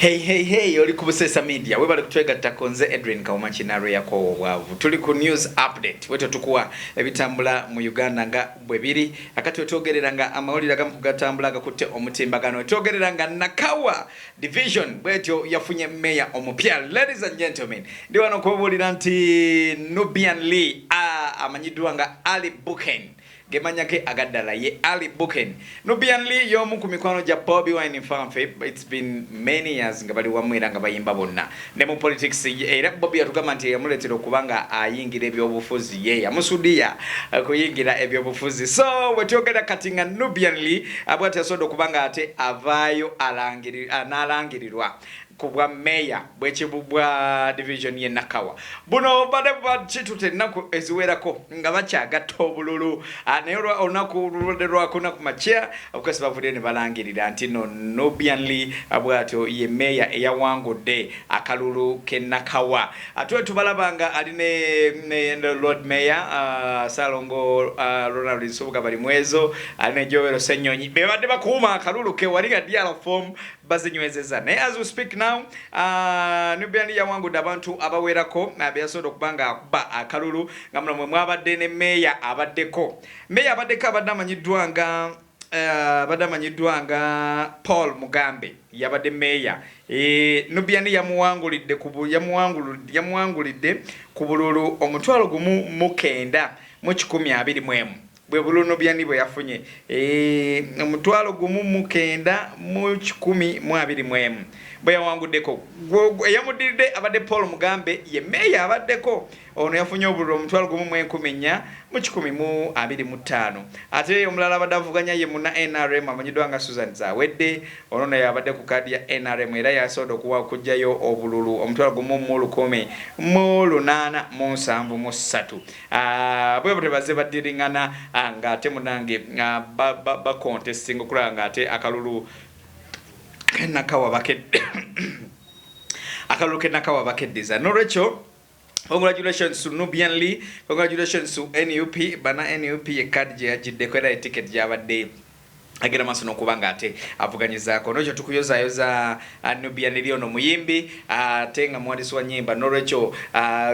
Hey, oli ku Busesa Media. Webale kutwegatta konze Edwin Kauma Kinaro yako wavu. Tuli ku news update. Weto tukuwa ebitambula mu Uganda nga bwebiri. Akati wetogerera nga amawulira gamu kugatambula gakutte omutimbagano. Wetogerera nga Nakawa Division bwetyo yafunye meya omupya. Ladies and gentlemen, ndi wano kubulira nti Nubian Lee amanyidwa nga Ali Buken. Gemanya ke agadala ye Ali Buken. Nubian Lee yomu ku mikwano ja Bobby Wine Famfe. It's been many years nga bali wamwera nga bayimba bonna. Ne mu politics era Bobby atugamba nti yamuletera okubanga ayingira ebyobufuzi ye yamusudia kuyingira ebyobufuzi. So wetogera katinga Nubian Lee abwate asodo kubanga ate avayo analangirirwa kubwa meya bwekibubwa division ye Nakawa. Buno bade chitute naku eziwerako nga bakyagatta obululu anero onaku ruderwa kuna kumachia okose bavudde ne balangirira nti no Nubian Lee abwato ye meya eyawangudde akalulu ke Nakawa. Atwe tubalabanga aline Lord Mayor Salongo Ronald Nsubuga bali mwezo aline Jowero Senyonyi bebadde bakuma akalulu ke waliga dial form bazinywezeza naye as we speak now Nubian Lee yawangudde abantu abawerako byasodo kubanga akuba akalulu ngamuna mwe mwabadde ne meya abaddeko abadde amanyiddwa nga Paul Mugambe yabadde meya. Nubian Lee yamuwangulidde ku bululu omutwalo gumu mu 9 mu 120 bwe bululu Nubian Lee bwe yafunye omutwalo gumu mu 9 mu 120 bwe yawanguddeko yamudiride abadde Paul Mugambe ye meya abaddeko ono yafunye obululu omutwalo gumu mu 10 mu 125 ate omulala abadavuganya ye muna NRM amanyidwa nga Susan Zawedde ono naye abadde ku kadi ya NRM era yasodo kuwa kujjayo obululu omutwalo gumu mu 10 mu 873 bwe batebaze badiringana nga ate munange ba contesting okulanga ate akalulu Nakawa bakedde akalulu ke Nakawa bakeddiza nolwecho. Congratulations to Nubian Lee, congratulations to NUP bana NUP ye card je ajidde kwera ticket jabadde agira masono kubanga ate avuganyizaako nocho tukuyoza Nubian Lee ono muyimbi tenga mwandiisi wa nyimba nolwecho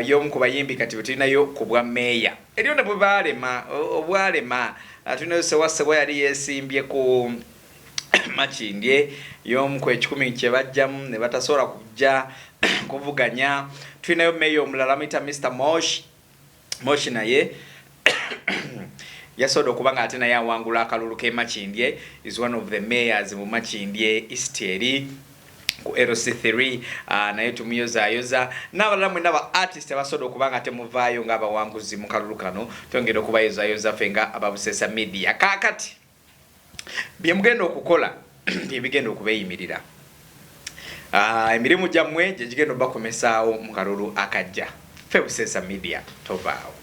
yomu ku bayimbi kati tulinayo ku bwa meya eriyo bwe balema obwalema tulinayo sewasebwa yali yesimbye ku Machindye yomu ku 10 kye bajjamu ne batasobola kujja kuvuganya. Tulinayo meya omulala amita Mr. Mosh naye yasodo kubanga ate naye awangula akalulu ke Machindye is one of the mayors mu Machindye East eri ku LC3 naye tumuyoza n'abalala mwe n'aba artist abasodo kubanga ate muvaayo ng'abawanguzi mu kalulu kano twongera okubayoza fenga aba Busesa Media kakati byemugenda okukola byebigenda okubeeyimirira emirimu gyammwe gye gigenda bakomesaawo mu kalulu akajja. Busesa Media tovaawo.